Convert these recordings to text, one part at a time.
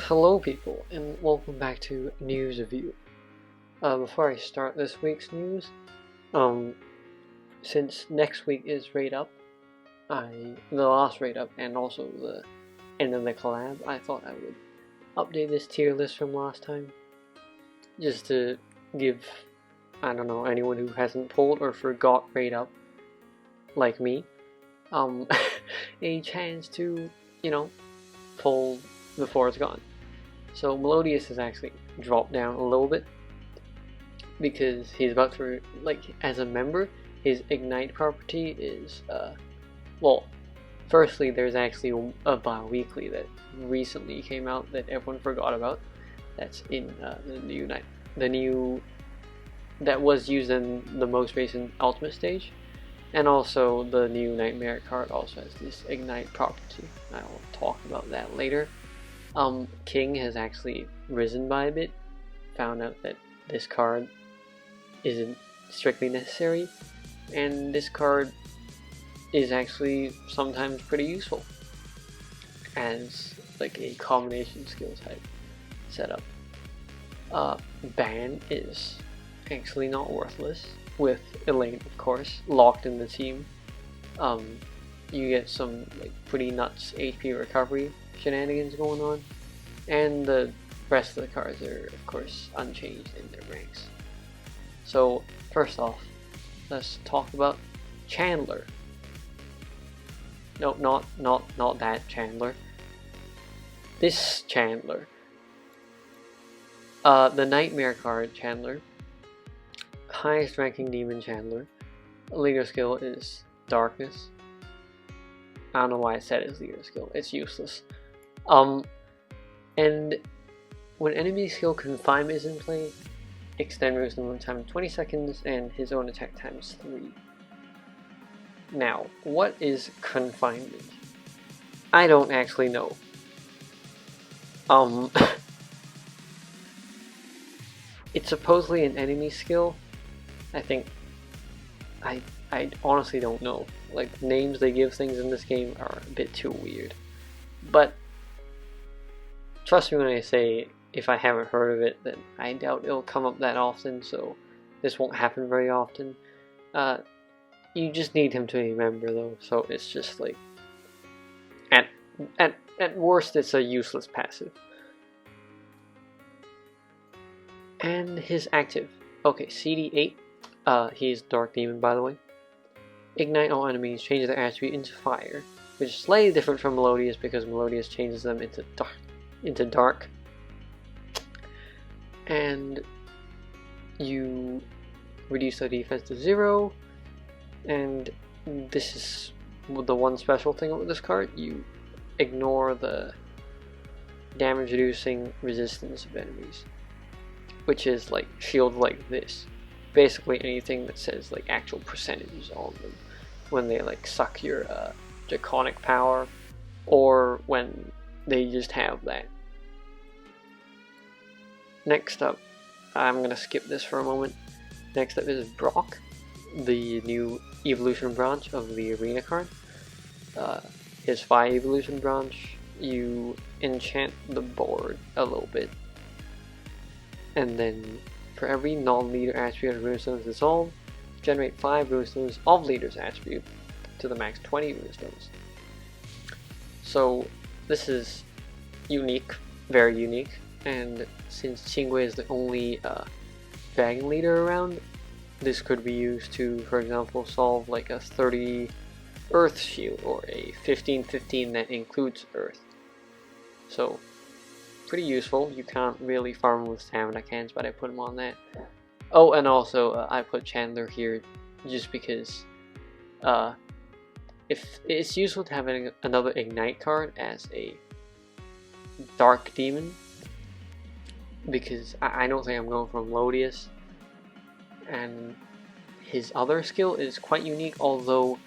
Hello people, and welcome back to News Review. Before I start this week's news, since next week is Raid Up, the last Raid Up and also the end of the collab, I thought I would update this tier list from last time, just to give, I don't know, anyone who hasn't pulled or forgot Raid Up, like me, a chance to, pull before it's gone. So Melodius has actually dropped down a little bit because he's about to, as a member, his Ignite property is, firstly there's actually a bi-weekly that recently came out that everyone forgot about. That's in the new that was used in the most recent Ultimate stage, and also the new Nightmare card also has this Ignite property. I will talk about that later. King has actually risen by a bit, found out that this card isn't strictly necessary, and this card is actually sometimes pretty useful as like a combination skill type setup. Ban is actually not worthless, with Elaine of course locked in the team. You get some pretty nuts HP recovery shenanigans going on, and the rest of the cards are of course unchanged in their ranks. So first off, let's talk about Chandler. No, not that Chandler. This Chandler. The Nightmare card Chandler, highest ranking demon Chandler. Leader skill is Darkness. I don't know why I said his leader skill. It's useless. And when enemy skill Confinement is in play, extend rune movement time 20 seconds and his own attack times 3. Now, what is Confinement? I don't actually know. It's supposedly an enemy skill. I think I honestly don't know. Names they give things in this game are a bit too weird. But trust me when I say, if I haven't heard of it, then I doubt it'll come up that often, so this won't happen very often. You just need him to be a member though, so it's just at worst it's a useless passive. And his active. Okay, CD8. He's Dark Demon, by the way. Ignite all enemies, change their attribute into fire, which is slightly different from Melodius because Melodius changes them into dark. And you reduce their defense to 0, and this is the one special thing about this card: you ignore the damage reducing resistance of enemies, which is shield like this. Basically anything that says actual percentages on them when they suck your draconic power, or when they just have that. Next up, I'm gonna skip this for a moment. Next up is Brock, the new evolution branch of the arena card. His 5 evolution branch, you enchant the board a little bit, and then for every non-leader attribute of runestones dissolved, generate 5 runestones of leader's attribute to the max 20 runestones. So this is unique, very unique, and since Qingwei is the only dragon leader around, this could be used to, for example, solve a 30 earth shield or a 15-15 that includes earth. So pretty useful. You can't really farm with stamina cans, but I put them on that. Oh, and also I put Chandler here just because if it's useful to have another Ignite card as a Dark Demon, because I don't think I'm going for Melodius, and his other skill is quite unique, although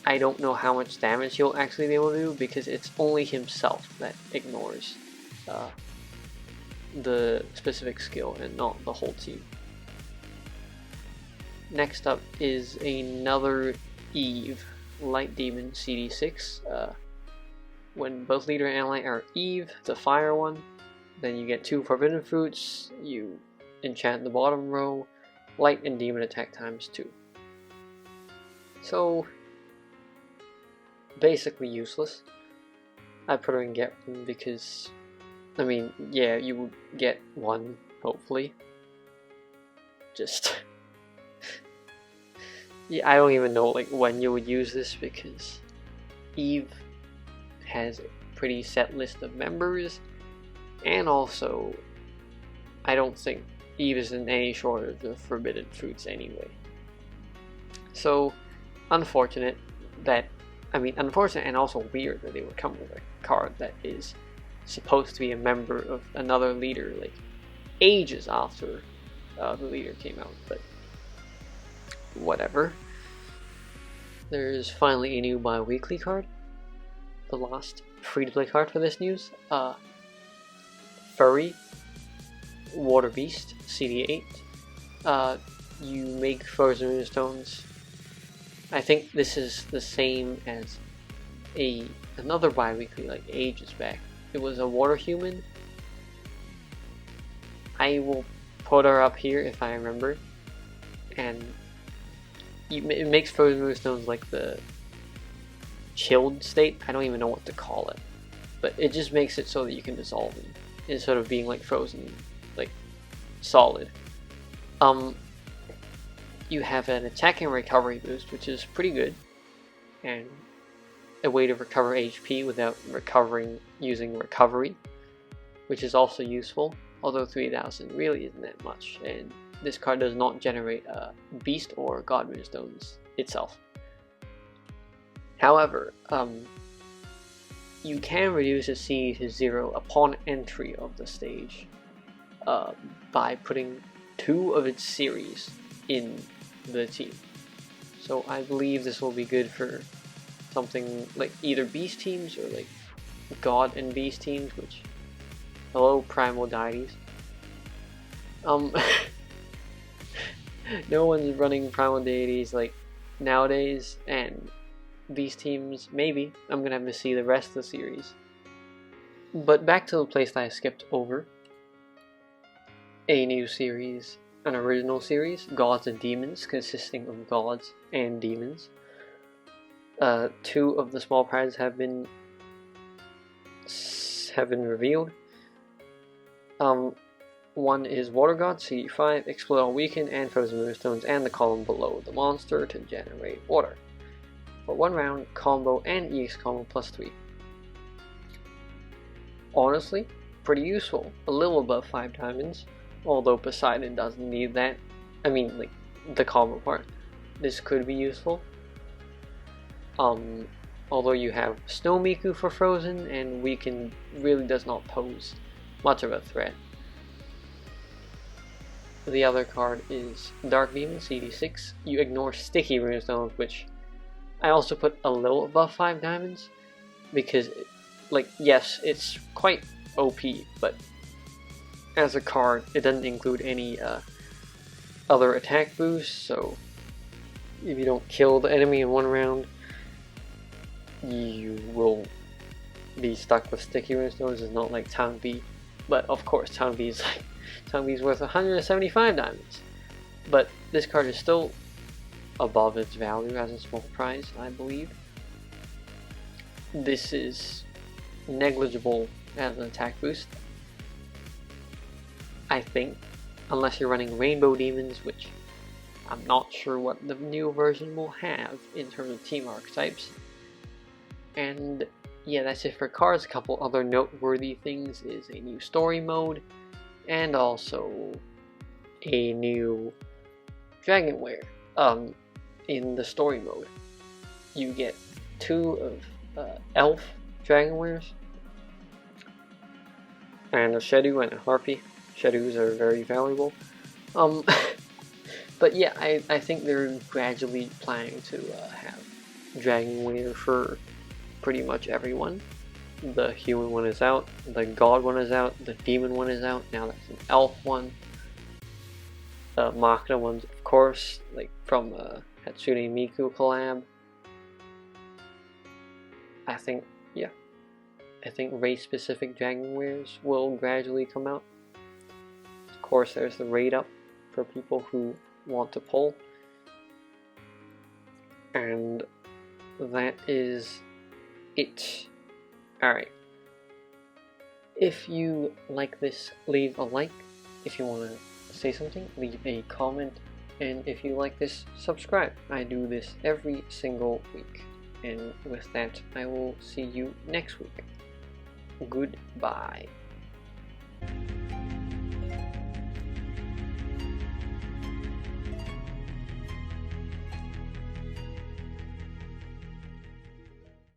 I don't know how much damage he'll actually be able to do because it's only himself that ignores the specific skill and not the whole team. Next up is another Eve, Light Demon CD6. when both leader and ally are Eve, the fire one. Then you get 2 forbidden fruits, you enchant the bottom row, light and demon attack ×2. So, basically useless. I put her in get one because, I mean, yeah, you would get one, hopefully. Just, yeah, I don't even know like when you would use this because Eve has a pretty set list of members, and also I don't think Eve is in any shortage of forbidden fruits anyway. So unfortunate and also weird that they would come with a card that is supposed to be a member of another leader like ages after the leader came out, but whatever. There's finally a new bi-weekly card, the last free-to-play card for this news. Furry, Water Beast, CD8. You make frozen moonstones. I think this is the same as another bi-weekly like ages back. It was a water human. I will put her up here if I remember. And it makes frozen moonstones like the chilled state. I don't even know what to call it, but it just makes it so that you can dissolve them instead of being like frozen, like solid. You have an attack and recovery boost, which is pretty good, and a way to recover HP without recovering using recovery, which is also useful, although 3000 really isn't that much, and this card does not generate beast or god moonstones itself. However, you can reduce the CD to 0 upon entry of the stage by putting 2 of its series in the team. So I believe this will be good for something like either beast teams or like god and beast teams, which, hello primal deities. No one's running primal deities like nowadays, and beast teams maybe. I'm gonna have to see the rest of the series. But back to the place that I skipped over. A new series, an original series, Gods and Demons, consisting of gods and demons. 2 of the small prizes have been revealed. One is Water God, CD5, explode all weaken and frozen moonstones and the column below the monster to generate water. For 1 round, combo and EX combo +3. Honestly, pretty useful. A little above 5 diamonds, although Poseidon doesn't need that. I mean, like, the combo part. This could be useful. Although you have Snow Miku for frozen, and weaken really does not pose much of a threat. The other card is Dark Demon, CD6. You ignore sticky runestones, which I also put a little above 5 diamonds, because, like, yes, it's quite OP, but as a card, it doesn't include any other attack boosts, so if you don't kill the enemy in 1 round, you will be stuck with sticky runestones. It's not like Town B, but of course Town B is like, Town B is worth 175 diamonds, but this card is still above its value as a small prize, I believe. This is negligible as an attack boost, I think, unless you're running Rainbow Demons, which I'm not sure what the new version will have in terms of team archetypes. And yeah, that's it for cards. A couple other noteworthy things is a new story mode, and also a new Dragonware. In the story mode, you get 2 of elf Dragonwares, and a Shedu and a Harpy. Shedus are very valuable. But yeah, I think they're gradually planning to have Dragonware for pretty much everyone. The human one is out, the god one is out, the demon one is out, now that's an elf one. The Machina ones, of course, like from Hatsune Miku collab. I think, yeah, I think race-specific dragon wares will gradually come out. Of course, there's the raid up for people who want to pull. And that is it. Alright. If you like this, leave a like. If you want to say something, leave a comment. And if you like this, subscribe. I do this every single week. And with that, I will see you next week. Goodbye.